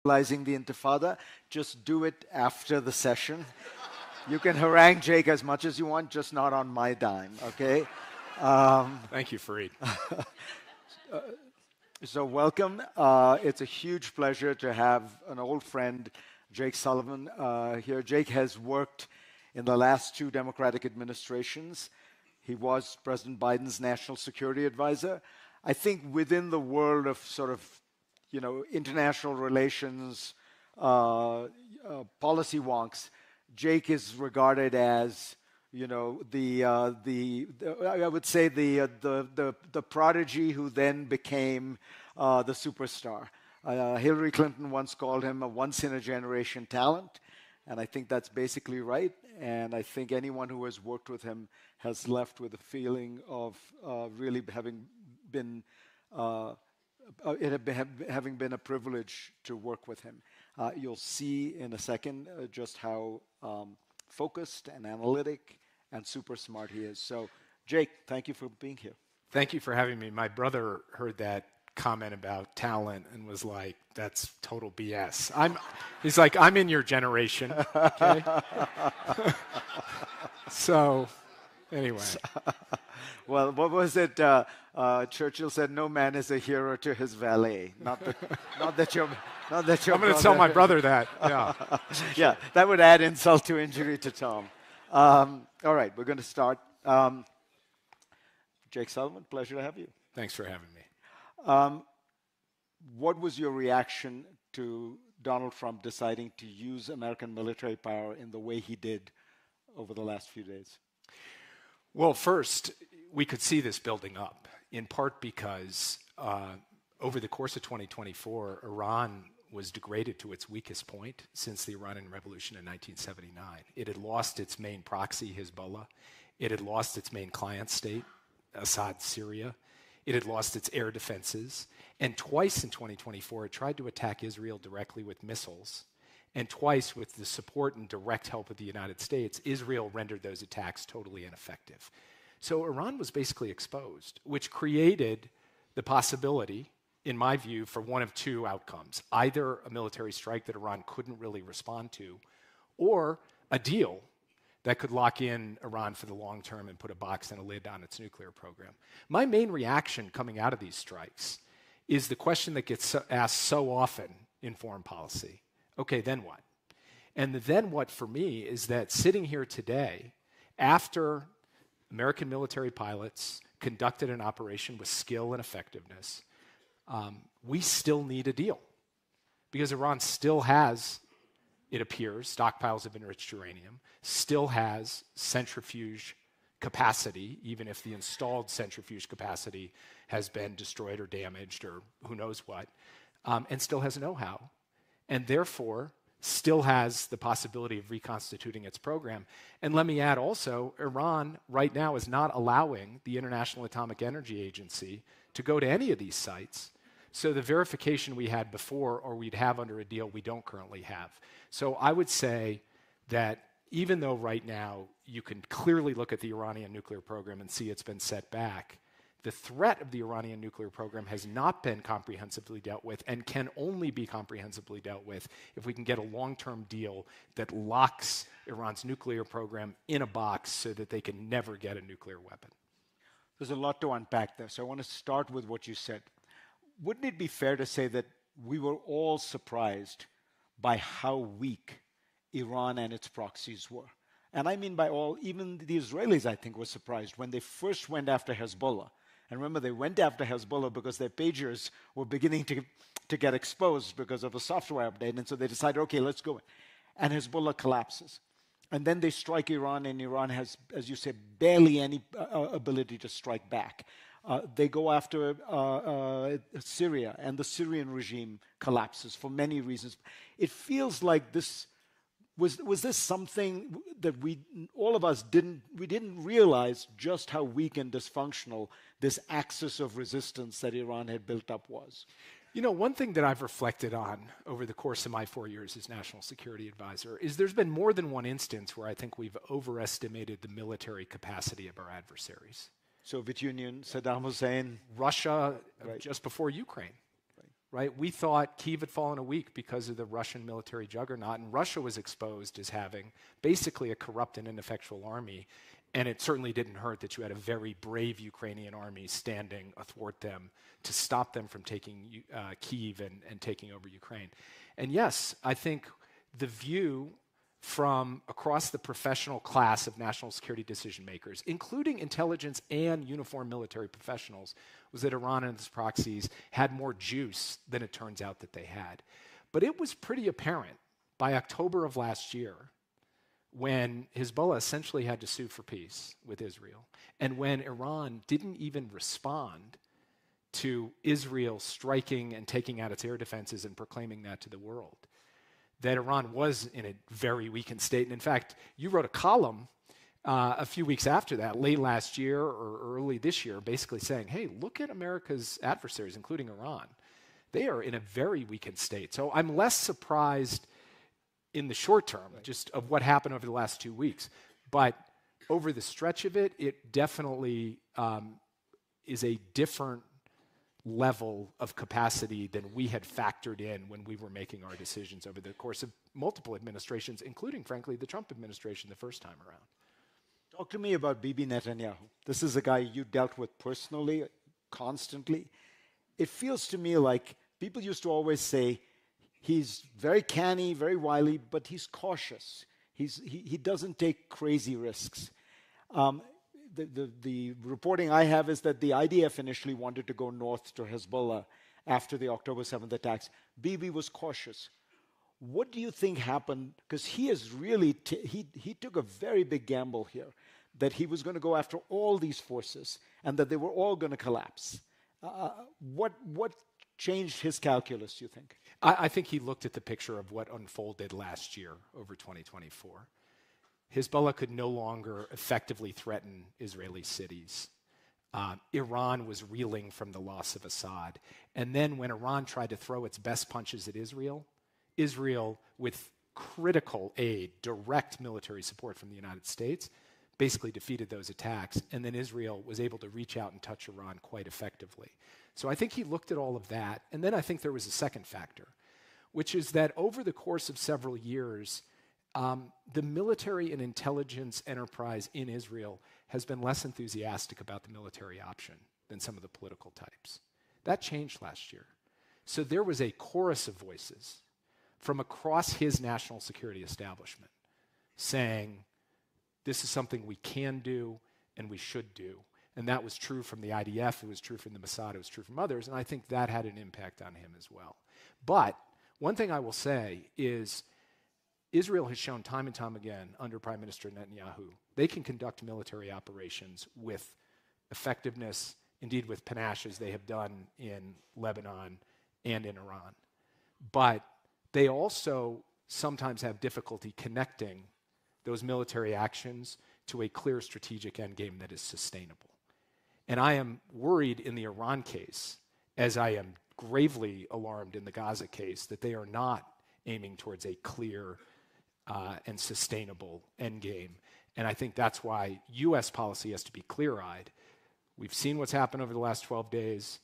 Realizing the Intifada, just do it after the session. You can harangue Jake as much as you want, just not on my dime, okay? Thank you, Fareed. So welcome. It's a huge pleasure to have an old friend, Jake Sullivan, here. Jake has worked in the last 2 Democratic administrations. He was President Biden's national security advisor. I think within the world of sort of, international relations, policy wonks, Jake is regarded as, I would say the prodigy who then became the superstar. Hillary Clinton once called him a once-in-a-generation talent, and I think that's basically right. And I think anyone who has worked with him has left with a feeling of really having been a privilege to work with him. You'll see in a second just how focused and analytic and super smart he is. So, Jake, thank you for being here. Thank you for having me. My brother heard that comment about talent and was like, that's total BS. He's like, I'm in your generation, okay? So, anyway. Well, what was it? Churchill said, "No man is a hero to his valet." Not that you're. I'm going to tell my brother that. Yeah. Yeah, that would add insult to injury to Tom. All right, we're going to start. Jake Sullivan, pleasure to have you. Thanks for having me. What was your reaction to Donald Trump deciding to use American military power in the way he did over the last few days? Well, first, we could see this building up, in part because over the course of 2024, Iran was degraded to its weakest point since the Iranian Revolution in 1979. It had lost its main proxy, Hezbollah. It had lost its main client state, Assad, Syria. It had lost its air defenses. And twice in 2024, it tried to attack Israel directly with missiles. And twice, with the support and direct help of the United States, Israel rendered those attacks totally ineffective. So Iran was basically exposed, which created the possibility, in my view, for one of 2 outcomes. Either a military strike that Iran couldn't really respond to, or a deal that could lock in Iran for the long term and put a box and a lid on its nuclear program. My main reaction coming out of these strikes is the question that gets asked so often in foreign policy. Okay, then what? And the then what for me is that sitting here today, after American military pilots conducted an operation with skill and effectiveness, we still need a deal. Because Iran still has, it appears, stockpiles of enriched uranium, still has centrifuge capacity, even if the installed centrifuge capacity has been destroyed or damaged or who knows what, and still has know-how, and therefore still has the possibility of reconstituting its program. And let me add also, Iran right now is not allowing the International Atomic Energy Agency to go to any of these sites. So the verification we had before or we'd have under a deal we don't currently have. So I would say that even though right now you can clearly look at the Iranian nuclear program and see it's been set back, the threat of the Iranian nuclear program has not been comprehensively dealt with and can only be comprehensively dealt with if we can get a long-term deal that locks Iran's nuclear program in a box so that they can never get a nuclear weapon. There's a lot to unpack there, so I want to start with what you said. Wouldn't it be fair to say that we were all surprised by how weak Iran and its proxies were? And I mean by all, even the Israelis, I think, were surprised when they first went after Hezbollah. And remember, they went after Hezbollah because their pagers were beginning to get exposed because of a software update. And so they decided, okay, let's go. And Hezbollah collapses. And then they strike Iran, and Iran has, as you said, barely any ability to strike back. They go after Syria, and the Syrian regime collapses for many reasons. It feels like this was this something that all of us didn't realize just how weak and dysfunctional this axis of resistance that Iran had built up was. You know, one thing that I've reflected on over the course of my 4 years as National Security Advisor is there's been more than one instance where I think we've overestimated the military capacity of our adversaries. Soviet Union, Saddam Hussein. Russia, right. Just before Ukraine. Right. right? We thought Kyiv had fallen a week because of the Russian military juggernaut, and Russia was exposed as having basically a corrupt and ineffectual army, and it certainly didn't hurt that you had a very brave Ukrainian army standing athwart them to stop them from taking Kyiv and taking over Ukraine. And yes, I think the view from across the professional class of national security decision makers, including intelligence and uniformed military professionals, was that Iran and its proxies had more juice than it turns out that they had. But it was pretty apparent by October of last year, when Hezbollah essentially had to sue for peace with Israel, and when Iran didn't even respond to Israel striking and taking out its air defenses and proclaiming that to the world, that Iran was in a very weakened state. And in fact, you wrote a column a few weeks after that, late last year or early this year, basically saying, hey, look at America's adversaries, including Iran. They are in a very weakened state. So I'm less surprised in the short term, just of what happened over the last 2 weeks. But over the stretch of it, it definitely is a different level of capacity than we had factored in when we were making our decisions over the course of multiple administrations, including, frankly, the Trump administration the first time around. Talk to me about Bibi Netanyahu. This is a guy you dealt with personally, constantly. It feels to me like people used to always say, he's very canny, very wily, but he's cautious. He doesn't take crazy risks. The reporting I have is that the IDF initially wanted to go north to Hezbollah after the October 7th attacks. Bibi was cautious. What do you think happened? Because he is really, he took a very big gamble here, that he was going to go after all these forces and that they were all going to collapse. What changed his calculus, you think? I think he looked at the picture of what unfolded last year over 2024. Hezbollah could no longer effectively threaten Israeli cities. Iran was reeling from the loss of Assad. And then when Iran tried to throw its best punches at Israel, with critical aid, direct military support from the United States, basically defeated those attacks. And then Israel was able to reach out and touch Iran quite effectively. So I think he looked at all of that. And then I think there was a second factor, which is that over the course of several years, the military and intelligence enterprise in Israel has been less enthusiastic about the military option than some of the political types. That changed last year. So there was a chorus of voices from across his national security establishment saying, this is something we can do and we should do. And that was true from the IDF, it was true from the Mossad, it was true from others, and I think that had an impact on him as well. But one thing I will say is Israel has shown time and time again under Prime Minister Netanyahu, they can conduct military operations with effectiveness, indeed with panache, as they have done in Lebanon and in Iran. But they also sometimes have difficulty connecting those military actions to a clear strategic endgame that is sustainable. And I am worried in the Iran case, as I am gravely alarmed in the Gaza case, that they are not aiming towards a clear and sustainable endgame. And I think that's why U.S. policy has to be clear-eyed. We've seen what's happened over the last 12 days.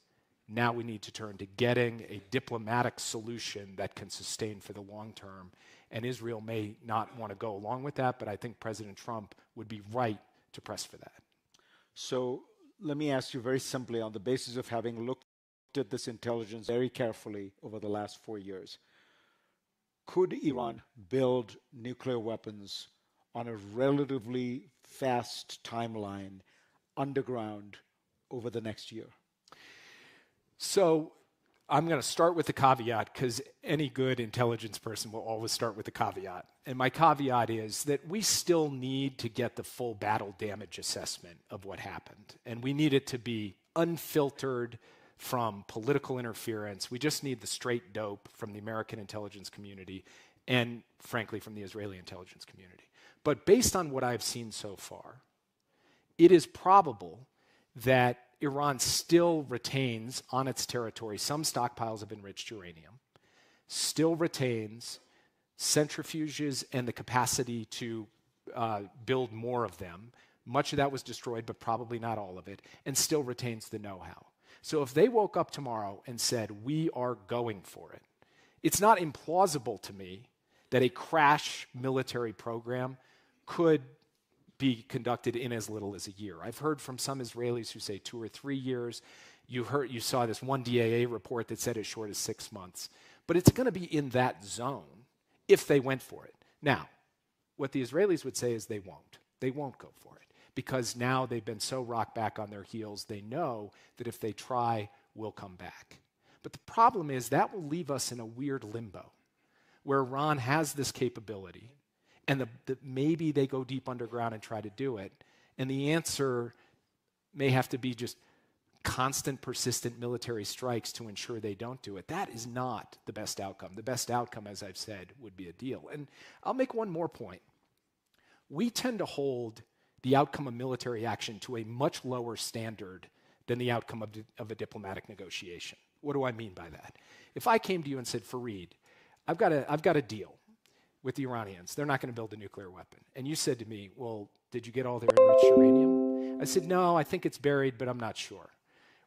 Now we need to turn to getting a diplomatic solution that can sustain for the long term. And Israel may not want to go along with that, but I think President Trump would be right to press for that. So let me ask you very simply, on the basis of having looked at this intelligence very carefully over the last 4 years, could Iran build nuclear weapons on a relatively fast timeline underground over the next year? So I'm going to start with the caveat, because any good intelligence person will always start with the caveat. And my caveat is that we still need to get the full battle damage assessment of what happened. And we need it to be unfiltered from political interference. We just need the straight dope from the American intelligence community and, frankly, from the Israeli intelligence community. But based on what I've seen so far, it is probable that Iran still retains on its territory some stockpiles of enriched uranium, still retains centrifuges and the capacity to build more of them. Much of that was destroyed, but probably not all of it, and still retains the know-how. So if they woke up tomorrow and said, we are going for it, it's not implausible to me that a crash military program could be conducted in as little as a year. I've heard from some Israelis who say 2 or 3 years. You saw this one DAA report that said as short as 6 months. But it's going to be in that zone if they went for it. Now, what the Israelis would say is they won't. They won't go for it because now they've been so rock back on their heels, they know that if they try, we'll come back. But the problem is that will leave us in a weird limbo where Iran has this capability and maybe they go deep underground and try to do it. And the answer may have to be just constant, persistent military strikes to ensure they don't do it. That is not the best outcome. The best outcome, as I've said, would be a deal. And I'll make one more point. We tend to hold the outcome of military action to a much lower standard than the outcome of a diplomatic negotiation. What do I mean by that? If I came to you and said, Fareed, I've got a deal with the Iranians. They're not going to build a nuclear weapon. And you said to me, well, did you get all their enriched uranium? I said, no, I think it's buried, but I'm not sure.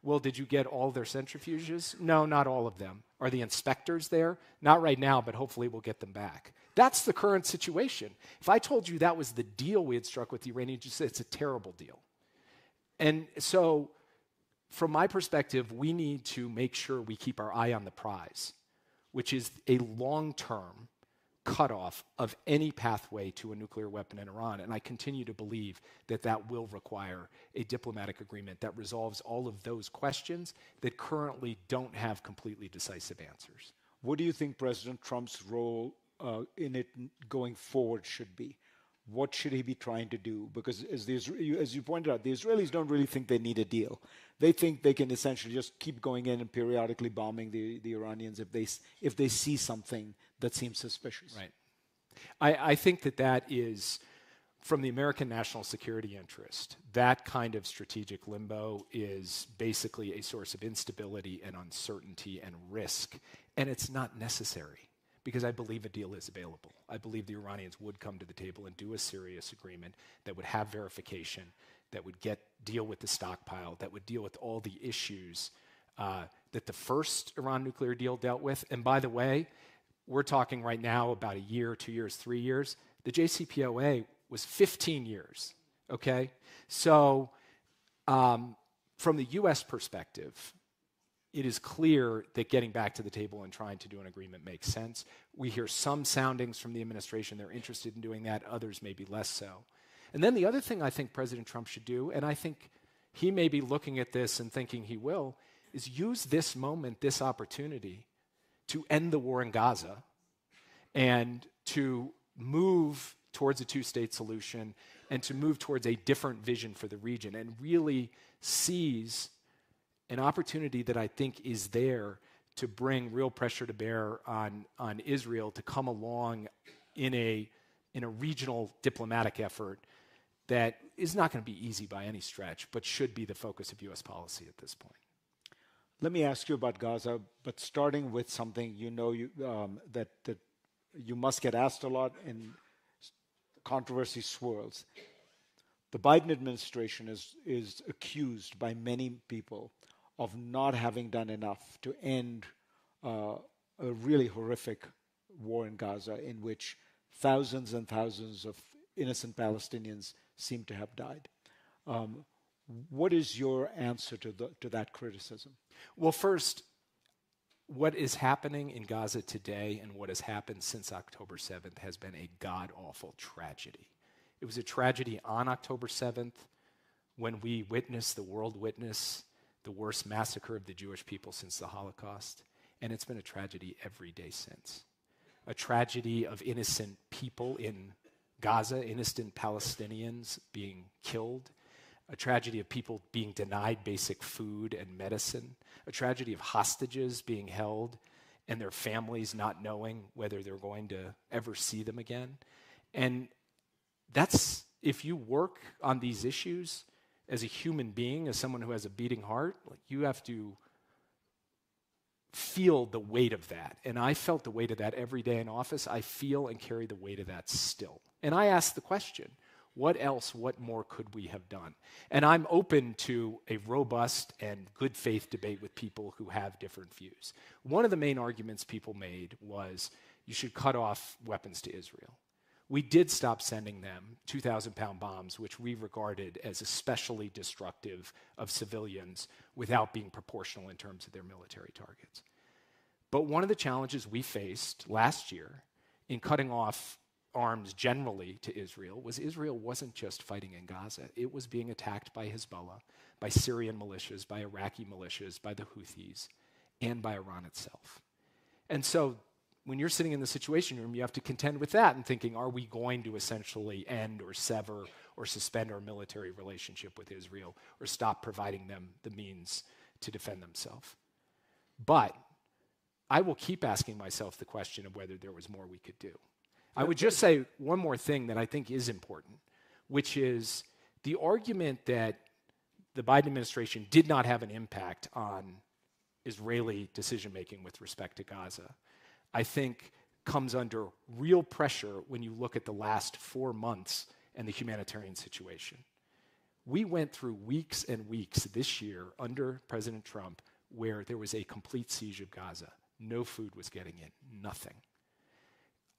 Well, did you get all their centrifuges? No, not all of them. Are the inspectors there? Not right now, but hopefully we'll get them back. That's the current situation. If I told you that was the deal we had struck with the Iranians, you'd say it's a terrible deal. And so, from my perspective, we need to make sure we keep our eye on the prize, which is a long-term cutoff of any pathway to a nuclear weapon in Iran. And I continue to believe that that will require a diplomatic agreement that resolves all of those questions that currently don't have completely decisive answers. What do you think President Trump's role in it going forward should be? What should he be trying to do? Because as you pointed out, the Israelis don't really think they need a deal. They think they can essentially just keep going in and periodically bombing the Iranians if they see something that seems suspicious. Right. I think that is, from the American national security interest, that kind of strategic limbo is basically a source of instability and uncertainty and risk, and it's not necessary. Because I believe a deal is available. I believe the Iranians would come to the table and do a serious agreement that would have verification, that would deal with the stockpile, that would deal with all the issues that the first Iran nuclear deal dealt with. And by the way, we're talking right now about a year, 2 years, 3 years. The JCPOA was 15 years, okay? So from the U.S. perspective, it is clear that getting back to the table and trying to do an agreement makes sense. We hear some soundings from the administration they're interested in doing that, others maybe less so. And then the other thing I think President Trump should do, and I think he may be looking at this and thinking he will, is use this moment, this opportunity, to end the war in Gaza and to move towards a two-state solution and to move towards a different vision for the region and really seize an opportunity that I think is there to bring real pressure to bear on Israel to come along in a regional diplomatic effort that is not going to be easy by any stretch, but should be the focus of U.S. policy at this point. Let me ask you about Gaza, but starting with something that you must get asked a lot and controversy swirls. The Biden administration is accused by many people of not having done enough to end a really horrific war in Gaza in which thousands and thousands of innocent Palestinians seem to have died. What is your answer to that criticism? Well, first, what is happening in Gaza today and what has happened since October 7th has been a god-awful tragedy. It was a tragedy on October 7th when we witnessed, the world witnessed, the worst massacre of the Jewish people since the Holocaust, and it's been a tragedy every day since. A tragedy of innocent people in Gaza, innocent Palestinians being killed, a tragedy of people being denied basic food and medicine, a tragedy of hostages being held and their families not knowing whether they're going to ever see them again. And that's, if you work on these issues, as a human being, as someone who has a beating heart, you have to feel the weight of that. And I felt the weight of that every day in office. I feel and carry the weight of that still. And I ask the question, What else, what more could we have done? And I'm open to a robust and good faith debate with people who have different views. One of the main arguments people made was you should cut off weapons to Israel. We did stop sending them 2,000-pound bombs, which we regarded as especially destructive of civilians without being proportional in terms of their military targets. But one of the challenges we faced last year in cutting off arms generally to Israel wasn't just fighting in Gaza. It was being attacked by Hezbollah, by Syrian militias, by Iraqi militias, by the Houthis, and by Iran itself. And so when you're sitting in the Situation Room, you have to contend with that and thinking, are we going to essentially end or sever or suspend our military relationship with Israel or stop providing them the means to defend themselves? But I will keep asking myself the question of whether there was more we could do. I would just say one more thing that I think is important, which is the argument that the Biden administration did not have an impact on Israeli decision-making with respect to Gaza, I think comes under real pressure when you look at the last 4 months and the humanitarian situation. We went through weeks and weeks this year under President Trump where there was a complete siege of Gaza. No food was getting in, nothing.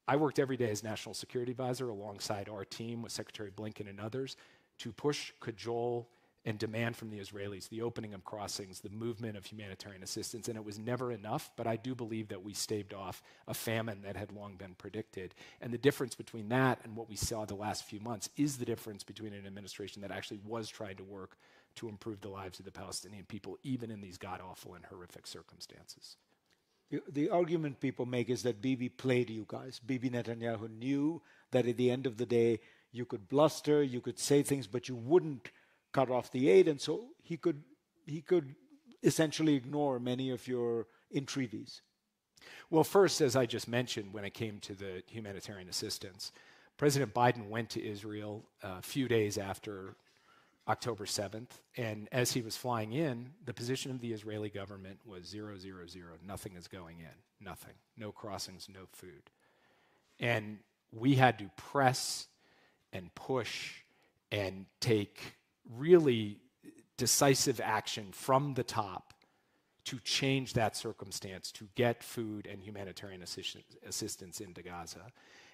I worked every day as National Security Advisor alongside our team with Secretary Blinken and others to push, cajole, and demand from the Israelis the opening of crossings, the movement of humanitarian assistance, and it was never enough, but I do believe that we staved off a famine that had long been predicted. And the difference between that and what we saw the last few months is the difference between an administration that actually was trying to work to improve the lives of the Palestinian people, even in these god-awful and horrific circumstances. The argument people make is that Bibi played you guys. Bibi Netanyahu knew that at the end of the day, you could bluster, you could say things, but you wouldn't cut off the aid, and so he could essentially ignore many of your entreaties. Well, first, as I just mentioned, when it came to the humanitarian assistance, President Biden went to Israel a few days after October 7th, and as he was flying in, the position of the Israeli government was 0, 0, 0. Nothing is going in, nothing. No crossings, no food. And we had to press and push and take really decisive action from the top to change that circumstance, to get food and humanitarian assistance into Gaza.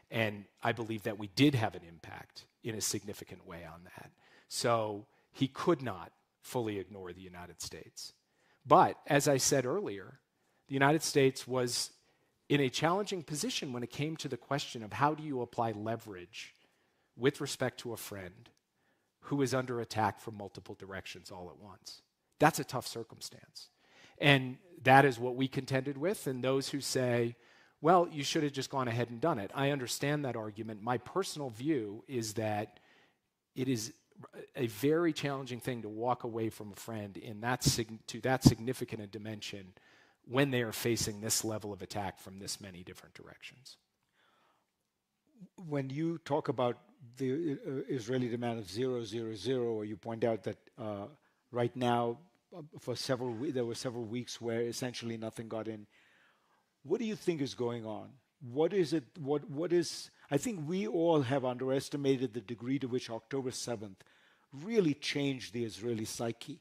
And I believe that we did have an impact in a significant way on that. So he could not fully ignore the United States. But as I said earlier, the United States was in a challenging position when it came to the question of how do you apply leverage with respect to a friend who is under attack from multiple directions all at once. That's a tough circumstance. And that is what we contended with. And those who say, well, you should have just gone ahead and done it. I understand that argument. My personal view is that it is a very challenging thing to walk away from a friend in to that significant a dimension when they are facing this level of attack from this many different directions. When you talk about the Israeli demand of 0, 0, 0, or you point out that right now there were several weeks where essentially nothing got in, what do you think is going on? What is it? What is? I think we all have underestimated the degree to which October 7th really changed the Israeli psyche.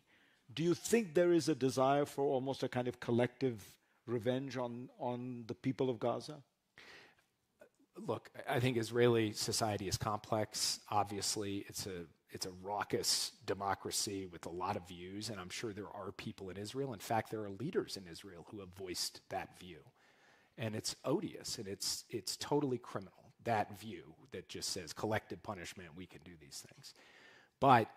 Do you think there is a desire for almost a kind of collective revenge on the people of Gaza? Look, I think Israeli society is complex. Obviously, it's a raucous democracy with a lot of views, and I'm sure there are people in Israel. In fact, there are leaders in Israel who have voiced that view. And it's odious, and it's totally criminal, that view that just says collective punishment, we can do these things. But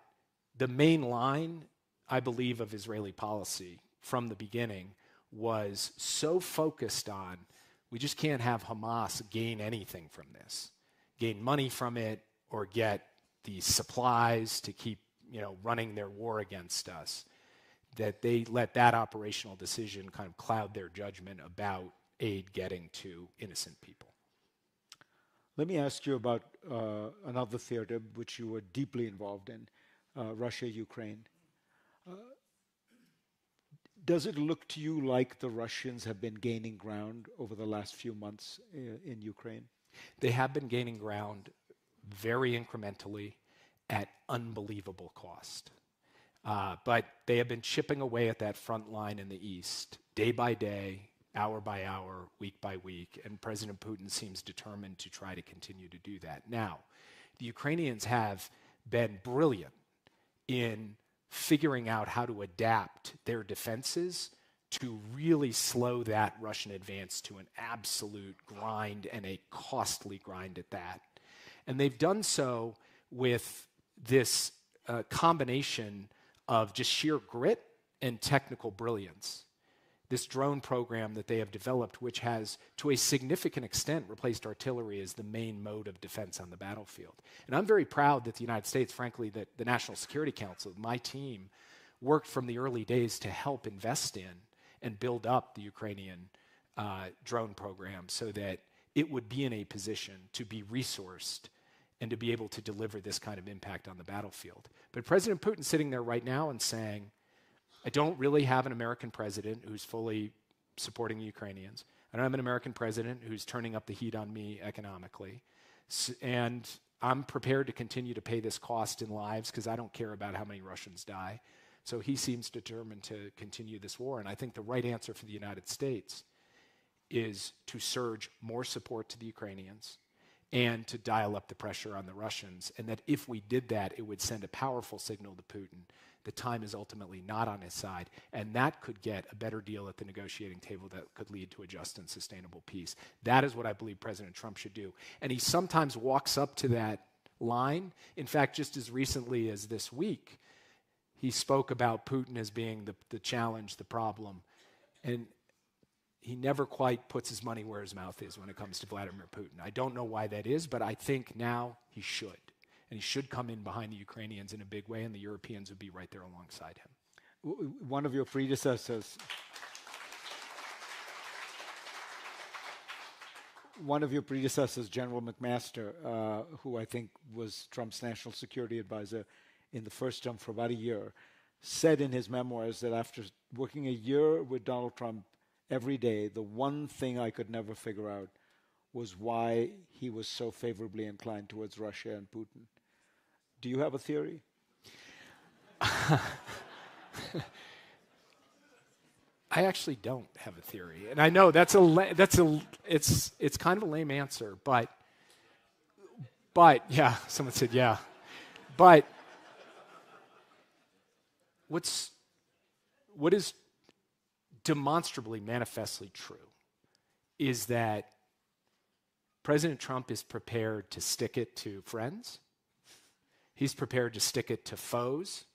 the main line, I believe, of Israeli policy from the beginning was so focused on we just can't have Hamas gain anything from this, gain money from it, or get the supplies to keep running their war against us, that they let that operational decision kind of cloud their judgment about aid getting to innocent people. Let me ask you about another theater which you were deeply involved in, Russia-Ukraine. Does it look to you like the Russians have been gaining ground over the last few months in Ukraine? They have been gaining ground very incrementally, at unbelievable cost. But they have been chipping away at that front line in the east, day by day, hour by hour, week by week, and President Putin seems determined to try to continue to do that. Now, the Ukrainians have been brilliant in figuring out how to adapt their defenses to really slow that Russian advance to an absolute grind, and a costly grind at that. And they've done so with this combination of just sheer grit and technical brilliance. This drone program that they have developed, which has, to a significant extent, replaced artillery as the main mode of defense on the battlefield. And I'm very proud that the United States, frankly, that the National Security Council, my team, worked from the early days to help invest in and build up the Ukrainian drone program so that it would be in a position to be resourced and to be able to deliver this kind of impact on the battlefield. But President Putin's sitting there right now and saying, I don't really have an American president who's fully supporting the Ukrainians. I don't have an American president who's turning up the heat on me economically. And I'm prepared to continue to pay this cost in lives because I don't care about how many Russians die. So he seems determined to continue this war. And I think the right answer for the United States is to surge more support to the Ukrainians and to dial up the pressure on the Russians. And that if we did that, it would send a powerful signal to Putin that time is ultimately not on his side. And that could get a better deal at the negotiating table that could lead to a just and sustainable peace. That is what I believe President Trump should do. And he sometimes walks up to that line. In fact, just as recently as this week, he spoke about Putin as being the challenge, the problem. And he never quite puts his money where his mouth is when it comes to Vladimir Putin. I don't know why that is, but I think now he should. And he should come in behind the Ukrainians in a big way, and the Europeans would be right there alongside him. One of your predecessors, General McMaster, who I think was Trump's national security advisor in the first term for about a year, said in his memoirs that after working a year with Donald Trump every day, the one thing I could never figure out was why he was so favorably inclined towards Russia and Putin. Do you have a theory? I actually don't have a theory, and I know it's kind of a lame answer, but yeah, someone said yeah, but what is demonstrably, manifestly true is that President Trump is prepared to stick it to friends. He's prepared to stick it to foes.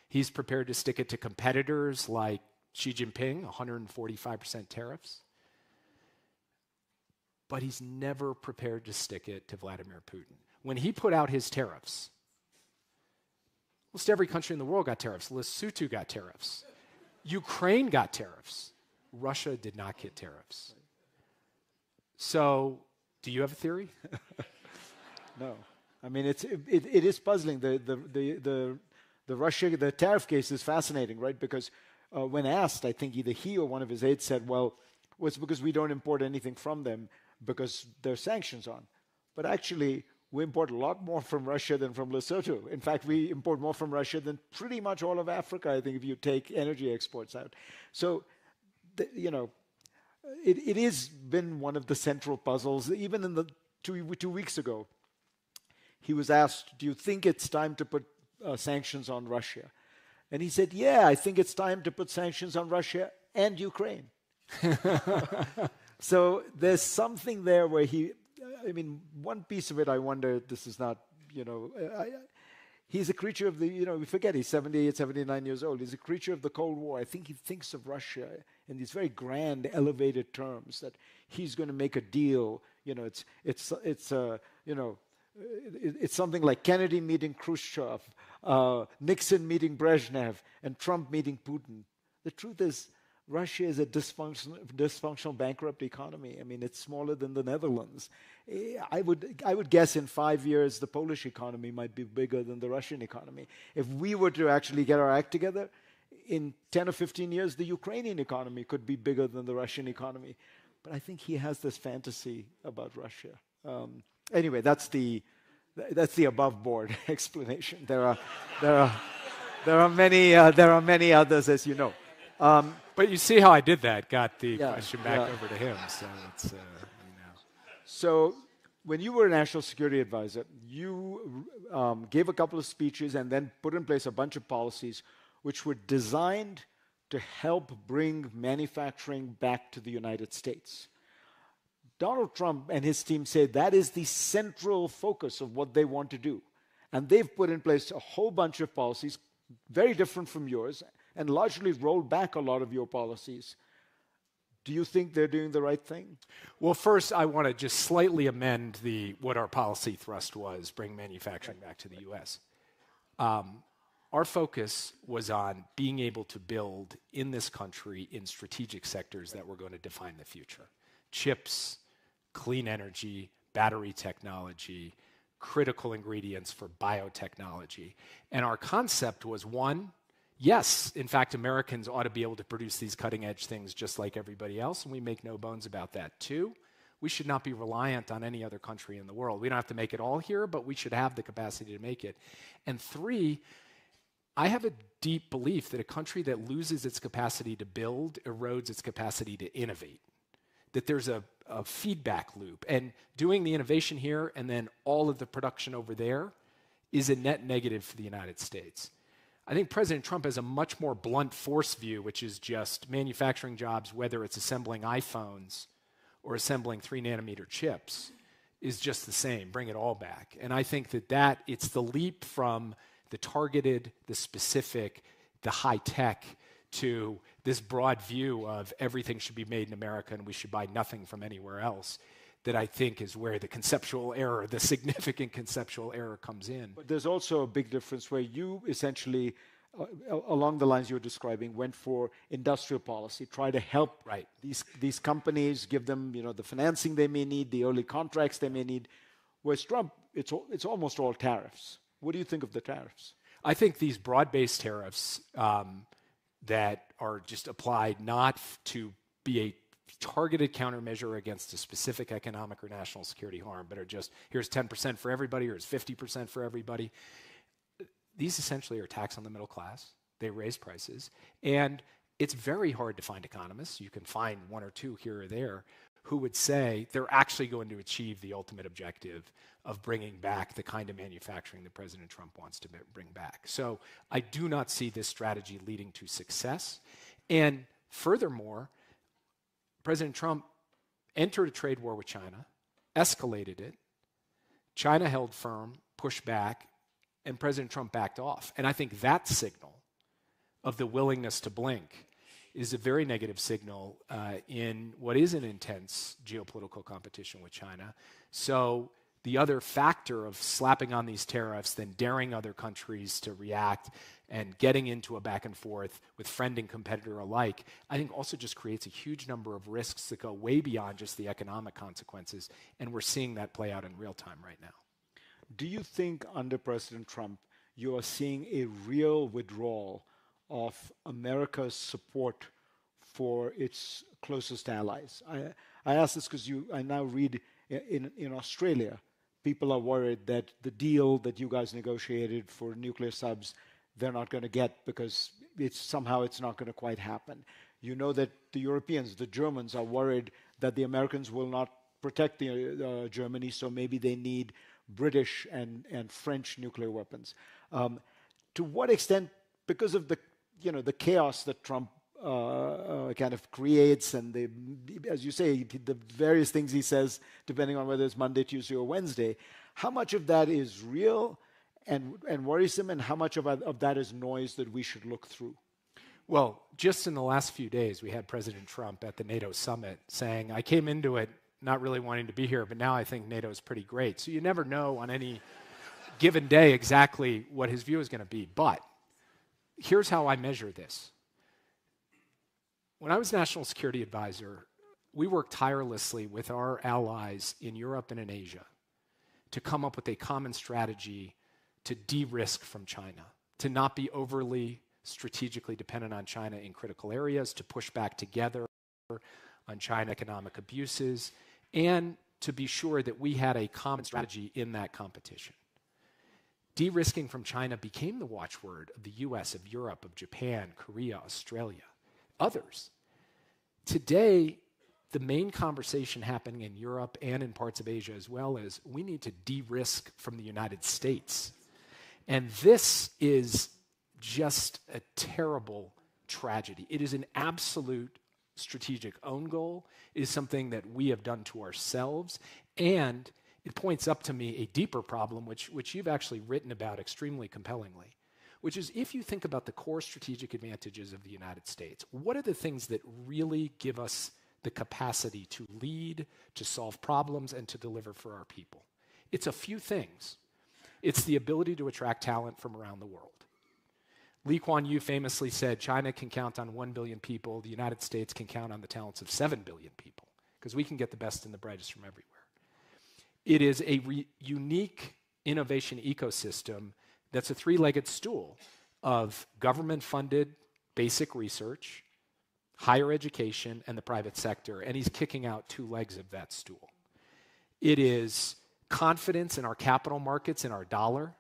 He's prepared to stick it to competitors like Xi Jinping, 145% tariffs. But he's never prepared to stick it to Vladimir Putin. When he put out his tariffs, almost every country in the world got tariffs. Lesotho got tariffs. Ukraine got tariffs. Russia did not get tariffs. So, do you have a theory? No. I mean, it is puzzling. The tariff case is fascinating, right? Because when asked, I think either he or one of his aides said, well, it's because we don't import anything from them because there are sanctions on. But actually, we import a lot more from Russia than from Lesotho. In fact, we import more from Russia than pretty much all of Africa, I think, if you take energy exports out. So, it has been one of the central puzzles. Even in the two weeks ago, he was asked, do you think it's time to put sanctions on Russia? And he said, yeah, I think it's time to put sanctions on Russia and Ukraine. So there's something there where one piece of it, I wonder, this is not, he's a creature of we forget he's 78, 79 years old. He's a creature of the Cold War. I think he thinks of Russia in these very grand, elevated terms that he's going to make a deal. It's something like Kennedy meeting Khrushchev, Nixon meeting Brezhnev, and Trump meeting Putin. The truth is, Russia is a dysfunctional, bankrupt economy. I mean, it's smaller than the Netherlands. I would guess in 5 years, the Polish economy might be bigger than the Russian economy. If we were to actually get our act together, in 10 or 15 years, the Ukrainian economy could be bigger than the Russian economy. But I think he has this fantasy about Russia. Anyway, that's the That's the above-board explanation. There are many others, as you know. But you see how I did that, got the question back over to him. So it's, So when you were a national security advisor, you gave a couple of speeches and then put in place a bunch of policies which were designed to help bring manufacturing back to the United States. Donald Trump and his team say that is the central focus of what they want to do. And they've put in place a whole bunch of policies, very different from yours, and largely rolled back a lot of your policies. Do you think they're doing the right thing? Well, first, I want to just slightly amend what our policy thrust was, bring manufacturing back to the U.S. Our focus was on being able to build in this country in strategic sectors that were going to define the future. Chips, clean energy, battery technology, critical ingredients for biotechnology. And our concept was, one, yes, in fact, Americans ought to be able to produce these cutting-edge things just like everybody else, and we make no bones about that. Two, we should not be reliant on any other country in the world. We don't have to make it all here, but we should have the capacity to make it. And three, I have a deep belief that a country that loses its capacity to build erodes its capacity to innovate, that there's a feedback loop. And doing the innovation here and then all of the production over there is a net negative for the United States. I think President Trump has a much more blunt force view, which is just manufacturing jobs, whether it's assembling iPhones or assembling 3-nanometer chips, is just the same. Bring it all back. And I think that it's the leap from the targeted, the specific, the high-tech, to this broad view of everything should be made in America and we should buy nothing from anywhere else, that I think is where the conceptual error, the significant conceptual error comes in. But there's also a big difference where you essentially, along the lines you were describing, went for industrial policy, try to help these companies, give them the financing they may need, the early contracts they may need. Whereas Trump, it's almost all tariffs. What do you think of the tariffs? I think these broad-based tariffs that are just applied not to be a targeted countermeasure against a specific economic or national security harm, but are just, here's 10% for everybody, here's 50% for everybody. These essentially are a tax on the middle class. They raise prices. And it's very hard to find economists, you can find one or two here or there, who would say they're actually going to achieve the ultimate objective of bringing back the kind of manufacturing that President Trump wants to bring back. So I do not see this strategy leading to success. And furthermore, President Trump entered a trade war with China, escalated it, China held firm, pushed back, and President Trump backed off. And I think that signal of the willingness to blink is a very negative signal in what is an intense geopolitical competition with China. So the other factor of slapping on these tariffs, then daring other countries to react and getting into a back and forth with friend and competitor alike, I think also just creates a huge number of risks that go way beyond just the economic consequences. And we're seeing that play out in real time right now. Do you think under President Trump, you are seeing a real withdrawal of America's support for its closest allies? I ask this because I now read in Australia, people are worried that the deal that you guys negotiated for nuclear subs, they're not going to get because it's not going to quite happen. You know that the Europeans, the Germans, are worried that the Americans will not protect Germany, so maybe they need British and French nuclear weapons. To what extent, because of the chaos that Trump kind of creates, and as you say, the various things he says, depending on whether it's Monday, Tuesday, or Wednesday, how much of that is real and worrisome, and how much of that is noise that we should look through? Well, just in the last few days, we had President Trump at the NATO summit saying, I came into it not really wanting to be here, but now I think NATO is pretty great. So you never know on any given day exactly what his view is going to be. But here's how I measure this. When I was National Security Advisor, we worked tirelessly with our allies in Europe and in Asia to come up with a common strategy to de-risk from China, to not be overly strategically dependent on China in critical areas, to push back together on China economic abuses, and to be sure that we had a common strategy in that competition. de-risking from China became the watchword of the US, of Europe, of Japan, Korea, Australia, others. Today, the main conversation happening in Europe and in parts of Asia as well is we need to de-risk from the United States. And this is just a terrible tragedy. It is an absolute strategic own goal. It is something that we have done to ourselves, and it points up to me a deeper problem, which you've actually written about extremely compellingly, which is if you think about the core strategic advantages of the United States, what are the things that really give us the capacity to lead, to solve problems, and to deliver for our people? It's a few things. It's the ability to attract talent from around the world. Lee Kuan Yew famously said, China can count on 1 billion people, the United States can count on the talents of 7 billion people, because we can get the best and the brightest from everywhere. It is a unique innovation ecosystem that's a three-legged stool of government-funded basic research, higher education, and the private sector, and he's kicking out 2 legs of that stool. It is confidence in our capital markets, in our dollar,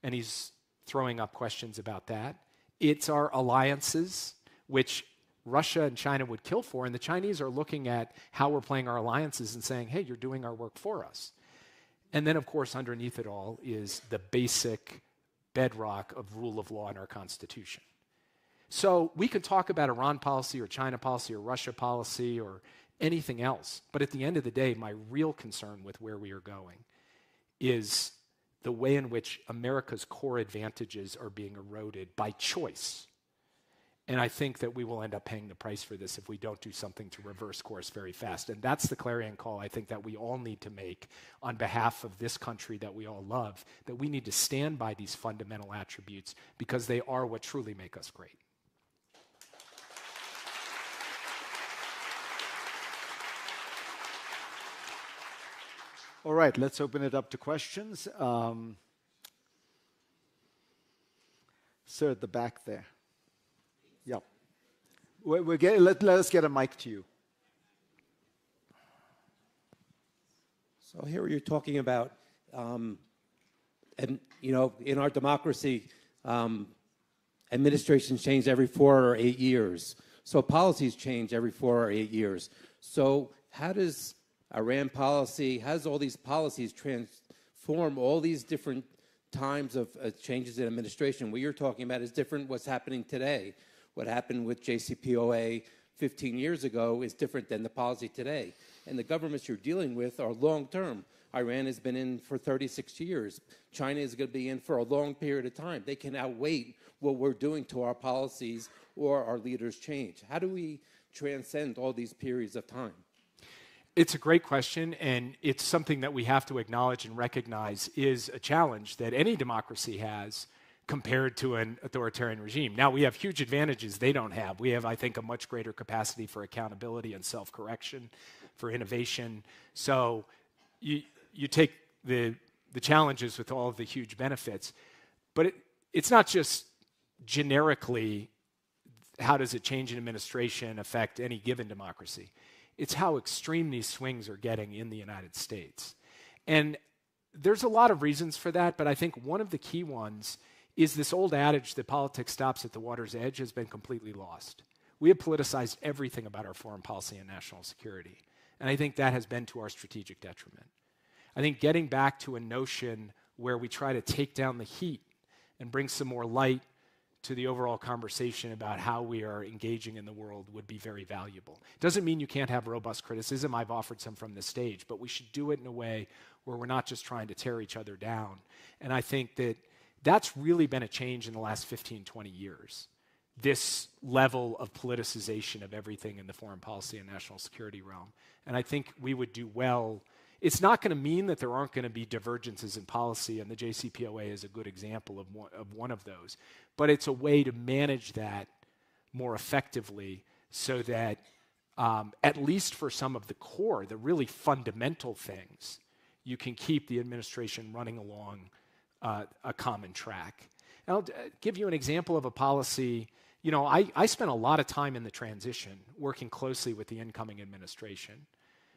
and he's throwing up questions about that. It's our alliances, which Russia and China would kill for, and the Chinese are looking at how we're playing our alliances and saying, hey, you're doing our work for us. And then, of course, underneath it all is the basic bedrock of rule of law in our Constitution. So we could talk about Iran policy or China policy or Russia policy or anything else, but at the end of the day, my real concern with where we are going is the way in which America's core advantages are being eroded by choice. And I think that we will end up paying the price for this if we don't do something to reverse course very fast. And that's the clarion call I think that we all need to make on behalf of this country that we all love, that we need to stand by these fundamental attributes because they are what truly make us great. All right, let's open it up to questions. Sir, at the back there. Yep. Let us get a mic to you. So here you're talking about, and you know, in our democracy, administrations change every 4 or 8 years. So policies change every 4 or 8 years. So how does Iran policy, how does all these policies transform all these different times of changes in administration? What you're talking about is different what's happening today. What happened with JCPOA 15 years ago is different than the policy today. And the governments you're dealing with are long-term. Iran has been in for 36 years. China is going to be in for a long period of time. They can outwait what we're doing to our policies or our leaders change. How do we transcend all these periods of time? It's a great question, and it's something that we have to acknowledge and recognize is a challenge that any democracy has compared to an authoritarian regime. Now, we have huge advantages they don't have. We have, I think, a much greater capacity for accountability and self-correction, for innovation. So you take the challenges with all of the huge benefits, but it's not just generically how does a change in administration affect any given democracy. It's how extreme these swings are getting in the United States. And there's a lot of reasons for that, but I think one of the key ones is this old adage that politics stops at the water's edge has been completely lost. We have politicized everything about our foreign policy and national security, and I think that has been to our strategic detriment. I think getting back to a notion where we try to take down the heat and bring some more light to the overall conversation about how we are engaging in the world would be very valuable. Doesn't mean you can't have robust criticism. I've offered some from the stage, but we should do it in a way where we're not just trying to tear each other down. And I think that that's really been a change in the last 15, 20 years. This level of politicization of everything in the foreign policy and national security realm. And I think we would do well. It's not going to mean that there aren't going to be divergences in policy, and the JCPOA is a good example of one of those. But it's a way to manage that more effectively so that at least for some of the core, the really fundamental things, you can keep the administration running along a common track. And I'll give you an example of a policy. You know, I spent a lot of time in the transition working closely with the incoming administration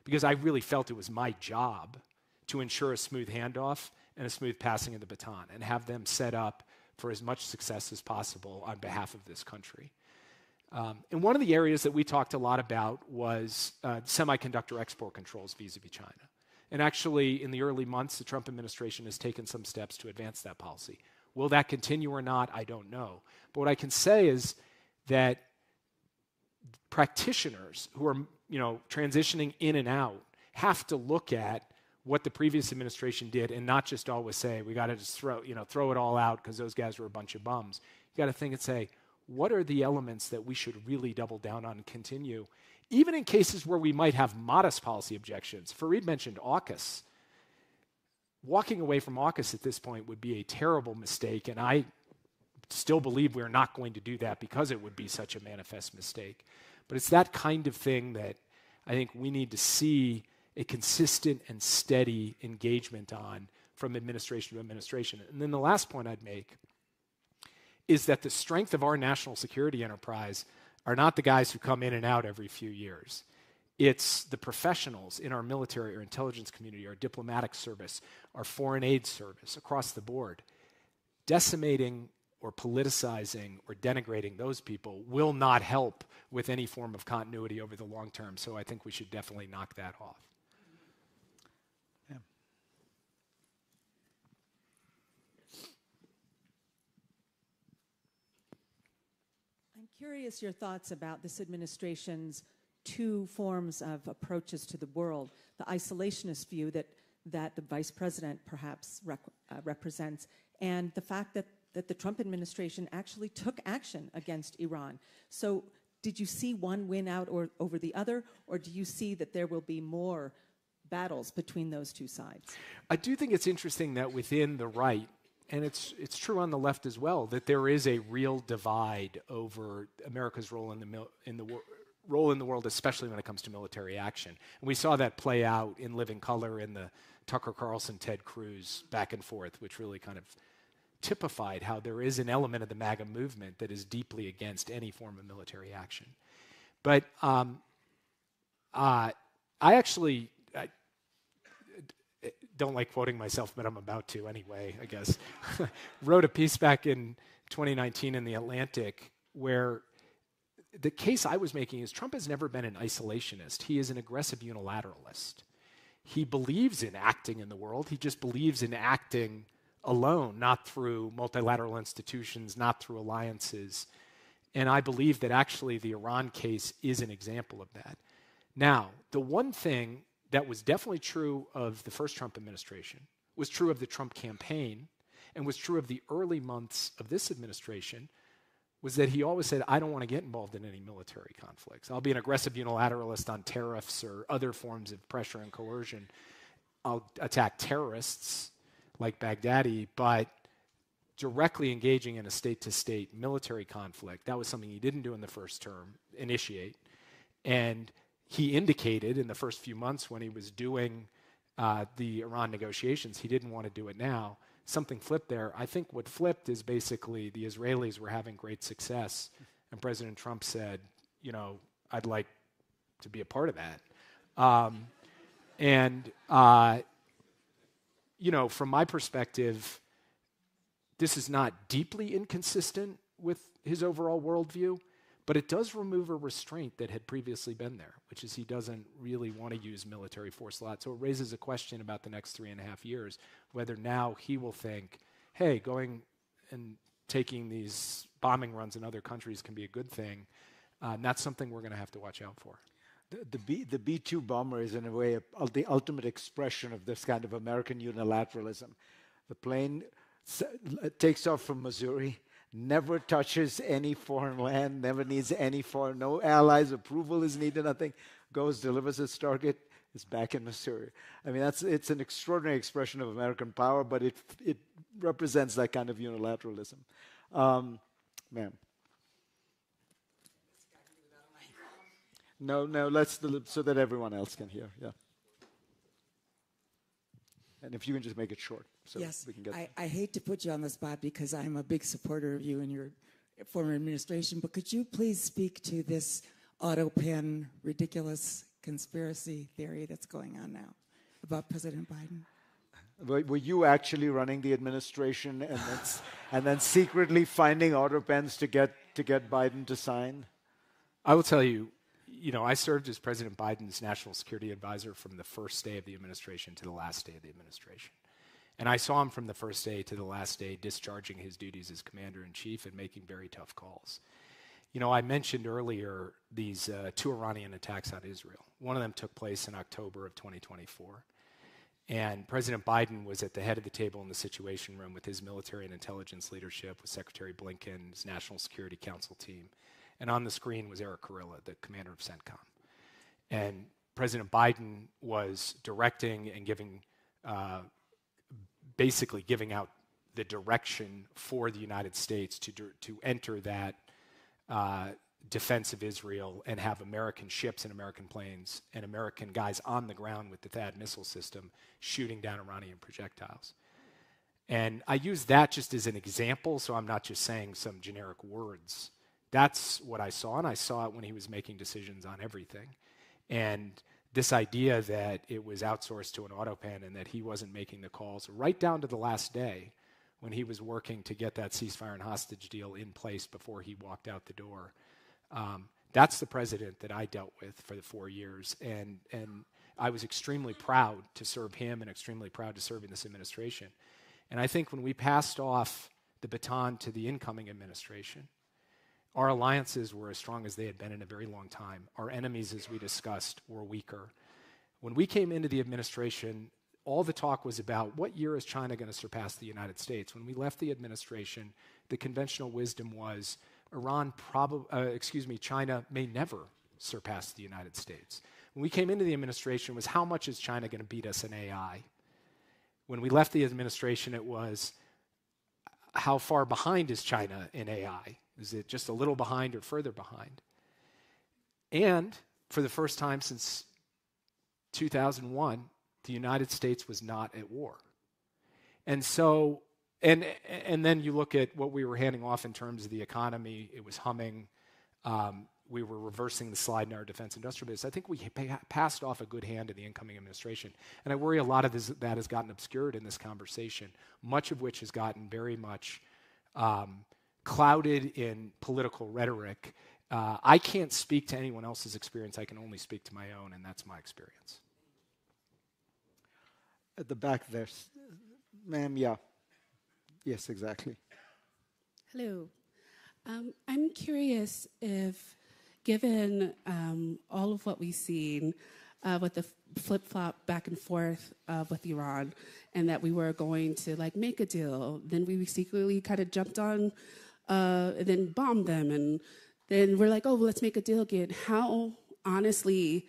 because I really felt it was my job to ensure a smooth handoff and a smooth passing of the baton, and have them set up for as much success as possible on behalf of this country. And one of the areas that we talked a lot about was semiconductor export controls vis-a-vis China. And actually, in the early months, the Trump administration has taken some steps to advance that policy. Will that continue or not? I don't know. But what I can say is that practitioners who are, transitioning in and out have to look at what the previous administration did and not just always say, we got to just throw it all out because those guys were a bunch of bums. You got to think and say, what are the elements that we should really double down on and continue, even in cases where we might have modest policy objections? Fareed mentioned AUKUS. Walking away from AUKUS at this point would be a terrible mistake, and I still believe we're not going to do that because it would be such a manifest mistake. But it's that kind of thing that I think we need to see a consistent and steady engagement on from administration to administration. And then the last point I'd make is that the strength of our national security enterprise are not the guys who come in and out every few years. It's the professionals in our military or intelligence community, our diplomatic service, our foreign aid service, across the board. Decimating or politicizing or denigrating those people will not help with any form of continuity over the long term. So I think we should definitely knock that off. I'm curious your thoughts about this administration's two forms of approaches to the world. The isolationist view that the vice president perhaps represents, and the fact that the Trump administration actually took action against Iran. So did you see one win out over the other, or do you see that there will be more battles between those two sides? I do think it's interesting that within the right, and it's true on the left as well, that there is a real divide over America's role in the world, especially when it comes to military action. And we saw that play out in living color in the Tucker Carlson, Ted Cruz back and forth, which really kind of typified how there is an element of the MAGA movement that is deeply against any form of military action. But I actually don't like quoting myself, but I'm about to anyway, I guess. Wrote a piece back in 2019 in The Atlantic where the case I was making is Trump has never been an isolationist. He is an aggressive unilateralist. He believes in acting in the world. He just believes in acting alone, not through multilateral institutions, not through alliances. And I believe that actually the Iran case is an example of that. Now, the one thing that was definitely true of the first Trump administration, was true of the Trump campaign, and was true of the early months of this administration, was that he always said, I don't want to get involved in any military conflicts. I'll be an aggressive unilateralist on tariffs or other forms of pressure and coercion. I'll attack terrorists like Baghdadi, but directly engaging in a state-to-state military conflict, that was something he didn't do in the first term, initiate. And he indicated in the first few months when he was doing the Iran negotiations, he didn't want to do it now. Something flipped there. I think what flipped is basically the Israelis were having great success, and President Trump said, I'd like to be a part of that. From my perspective, this is not deeply inconsistent with his overall worldview, but it does remove a restraint that had previously been there, which is he doesn't really want to use military force a lot. So it raises a question about the next 3.5 years, whether now he will think, hey, going and taking these bombing runs in other countries can be a good thing. And that's something we're going to have to watch out for. The B-2 bomber is, in a way, the ultimate expression of this kind of American unilateralism. The plane takes off from Missouri, never touches any foreign land, never needs no allies' approval is needed, nothing, goes, delivers its target, is back in Missouri. I mean, it's an extraordinary expression of American power, but it represents that kind of unilateralism. Ma'am. No, so that everyone else can hear, yeah. And if you can just make it short, so yes, we can get. I hate to put you on the spot because I'm a big supporter of you and your former administration, but could you please speak to this auto pen ridiculous conspiracy theory that's going on now about President Biden? Were you actually running the administration and then secretly finding auto pens to get Biden to sign? I will tell you, I served as President Biden's national security advisor from the first day of the administration to the last day of the administration. And I saw him from the first day to the last day discharging his duties as commander-in-chief and making very tough calls. I mentioned earlier these 2 Iranian attacks on Israel. One of them took place in October of 2024. And President Biden was at the head of the table in the Situation Room with his military and intelligence leadership, with Secretary Blinken, his National Security Council team. And on the screen was Eric Kurilla, the commander of CENTCOM. And President Biden was directing and basically giving out the direction for the United States to enter that defense of Israel and have American ships and American planes and American guys on the ground with the THAAD missile system shooting down Iranian projectiles. And I use that just as an example, so I'm not just saying some generic words. That's what I saw, and I saw it when he was making decisions on everything. And this idea that it was outsourced to an autopan and that he wasn't making the calls right down to the last day when he was working to get that ceasefire and hostage deal in place before he walked out the door. That's the president that I dealt with for the 4 years, and I was extremely proud to serve him and extremely proud to serve in this administration. And I think when we passed off the baton to the incoming administration, our alliances were as strong as they had been in a very long time. Our enemies, as we discussed, were weaker. When we came into the administration, all the talk was about what year is China going to surpass the United States. When we left the administration, the conventional wisdom was China may never surpass the United States. When we came into the administration, it was how much is China going to beat us in AI? When we left the administration, it was how far behind is China in AI? Is it just a little behind or further behind? And for the first time since 2001, the United States was not at war. And so, and then you look at what we were handing off in terms of the economy. It was humming. We were reversing the slide in our defense industrial base. I think we passed off a good hand to the incoming administration. And I worry a lot of that has gotten obscured in this conversation, much of which has gotten very much clouded in political rhetoric. I can't speak to anyone else's experience. I can only speak to my own, and that's my experience. At the back there. Ma'am, yeah. Yes, exactly. Hello. I'm curious if, given all of what we've seen with the flip-flop back and forth with Iran, and that we were going to make a deal, then we secretly kind of jumped on and then bombed them, and then we're like, oh, well, let's make a deal again. How honestly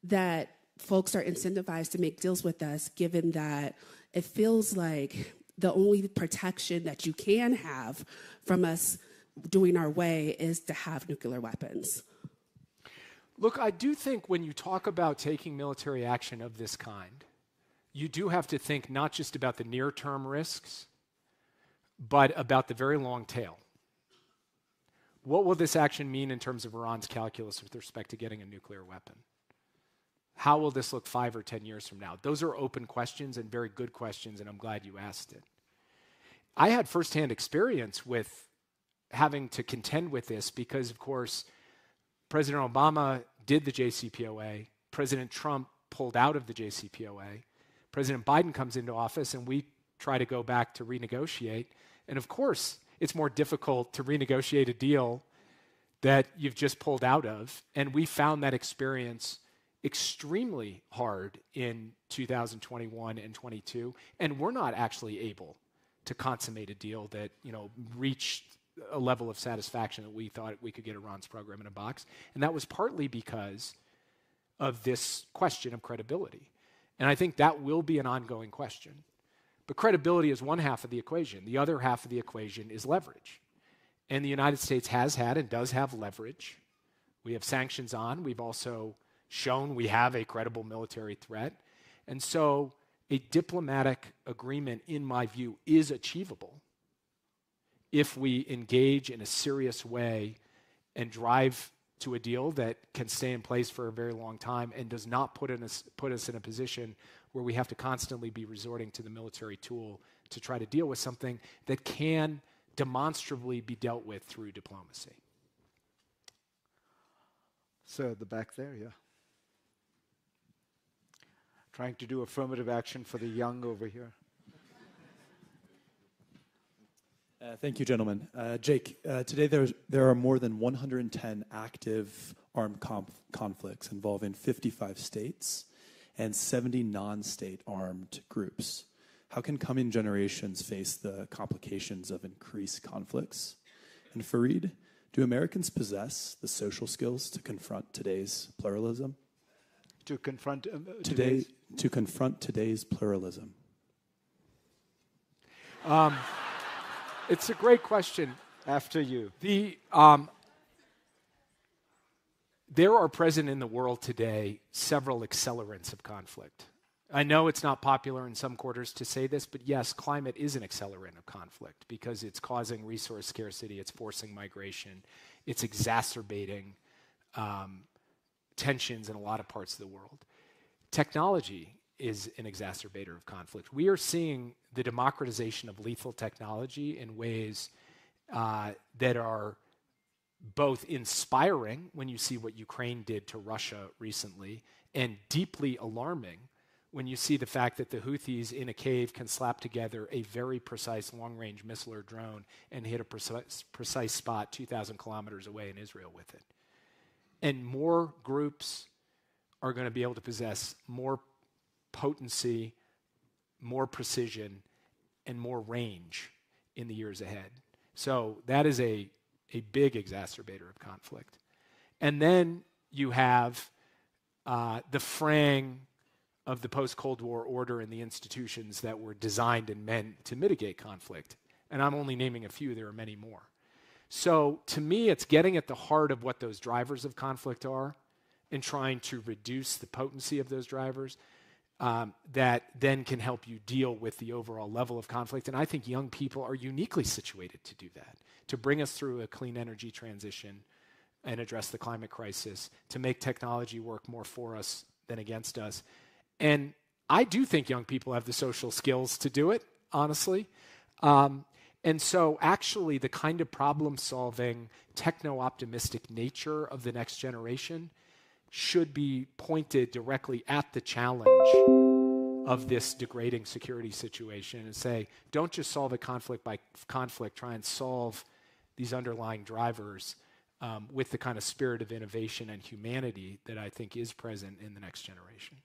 that folks are incentivized to make deals with us, given that it feels like the only protection that you can have from us doing our way is to have nuclear weapons? Look, I do think when you talk about taking military action of this kind, you do have to think not just about the near-term risks, but about the very long tail. What will this action mean in terms of Iran's calculus with respect to getting a nuclear weapon? How will this look 5 or 10 years from now? Those are open questions and very good questions, and I'm glad you asked it. I had firsthand experience with having to contend with this because, of course, President Obama did the JCPOA. President Trump pulled out of the JCPOA. President Biden comes into office, and we try to go back to renegotiate. And, of course, it's more difficult to renegotiate a deal that you've just pulled out of. And we found that experience extremely hard in 2021 and 22, and we're not actually able to consummate a deal that, reached a level of satisfaction that we thought we could get Iran's program in a box. And that was partly because of this question of credibility. And I think that will be an ongoing question. But credibility is one half of the equation. The other half of the equation is leverage. And the United States has had and does have leverage. We have sanctions on. We've also shown we have a credible military threat. And so a diplomatic agreement, in my view, is achievable if we engage in a serious way and drive to a deal that can stay in place for a very long time and does not put us in a position where we have to constantly be resorting to the military tool to try to deal with something that can demonstrably be dealt with through diplomacy. So at the back there, yeah. Trying to do affirmative action for the young over here. Thank you, gentlemen. Jake, today there are more than 110 active armed conflicts involving 55 states and 70 non-state armed groups. How can coming generations face the complications of increased conflicts? And Fareed, do Americans possess the social skills to confront today's pluralism? To confront To confront today's pluralism. It's a great question. After you. There are present in the world today several accelerants of conflict. I know it's not popular in some quarters to say this, but yes, climate is an accelerant of conflict because it's causing resource scarcity, it's forcing migration, it's exacerbating tensions in a lot of parts of the world. Technology is an exacerbator of conflict. We are seeing the democratization of lethal technology in ways that are both inspiring when you see what Ukraine did to Russia recently, and deeply alarming when you see the fact that the Houthis in a cave can slap together a very precise long-range missile or drone and hit a precise spot 2,000 kilometers away in Israel with it. And more groups are going to be able to possess more potency, more precision, and more range in the years ahead. So that is a big exacerbator of conflict. And then you have the fraying of the post-Cold War order and the institutions that were designed and meant to mitigate conflict. And I'm only naming a few, there are many more. So to me, it's getting at the heart of what those drivers of conflict are and trying to reduce the potency of those drivers that then can help you deal with the overall level of conflict. And I think young people are uniquely situated to do that, to bring us through a clean energy transition and address the climate crisis, to make technology work more for us than against us. And I do think young people have the social skills to do it, honestly. And so actually the kind of problem-solving, techno-optimistic nature of the next generation should be pointed directly at the challenge of this degrading security situation and say, don't just solve it conflict by conflict, try and solve these underlying drivers with the kind of spirit of innovation and humanity that I think is present in the next generation.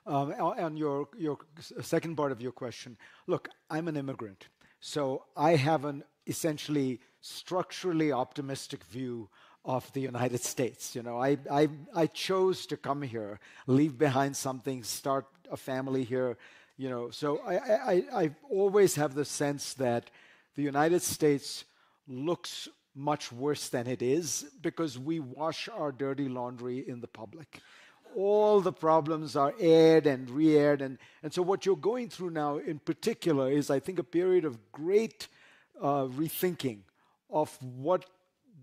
On your second part of your question, look, I'm an immigrant, so I have an essentially structurally optimistic view of the United States. You know, I chose to come here, leave behind something, start a family here. You know, so I always have the sense that the United States looks much worse than it is because we wash our dirty laundry in the public. All the problems are aired and re-aired. And so what you're going through now in particular is, I think, a period of great rethinking of what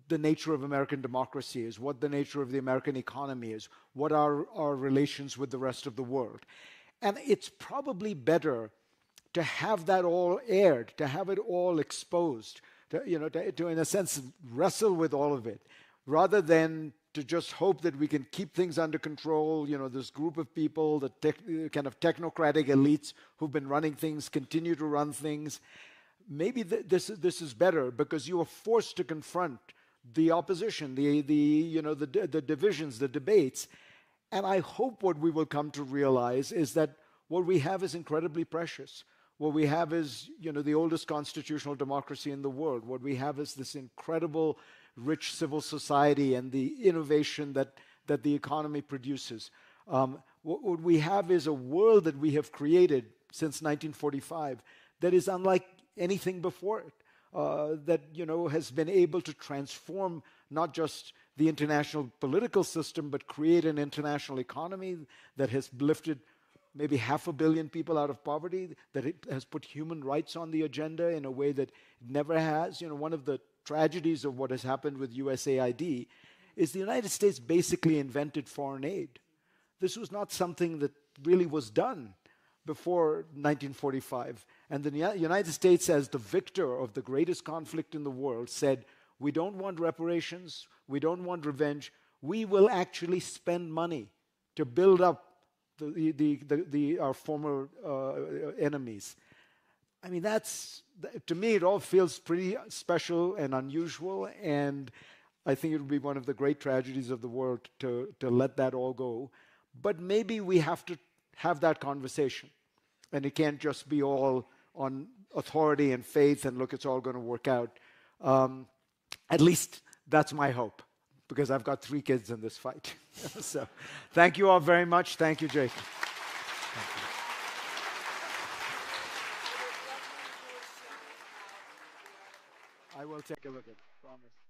the nature of American democracy is, what the nature of the American economy is, what are our relations with the rest of the world. And it's probably better to have that all aired, to have it all exposed, to in a sense, wrestle with all of it, rather than to just hope that we can keep things under control. You know, this group of people, the kind of technocratic elites who've been running things, continue to run things. Maybe this is better because you are forced to confront the opposition, the divisions, the debates. And I hope what we will come to realize is that what we have is incredibly precious. What we have is, the oldest constitutional democracy in the world. What we have is this incredible, rich civil society and the innovation that the economy produces. What we have is a world that we have created since 1945 that is unlike anything before it, that has been able to transform not just the international political system, but create an international economy that has lifted maybe 500 million people out of poverty, that it has put human rights on the agenda in a way that it never has. One of the tragedies of what has happened with USAID is the United States basically invented foreign aid. This was not something that really was done before 1945. And the United States, as the victor of the greatest conflict in the world, said, we don't want reparations, we don't want revenge, we will actually spend money to build up our former enemies. I mean, to me, it all feels pretty special and unusual, and I think it would be one of the great tragedies of the world to let that all go. But maybe we have to have that conversation, and it can't just be all on authority and faith and look, it's all going to work out. At least that's my hope, because I've got 3 kids in this fight. So thank you all very much. Thank you, Jake. Thank you. I will take a look at it, promise.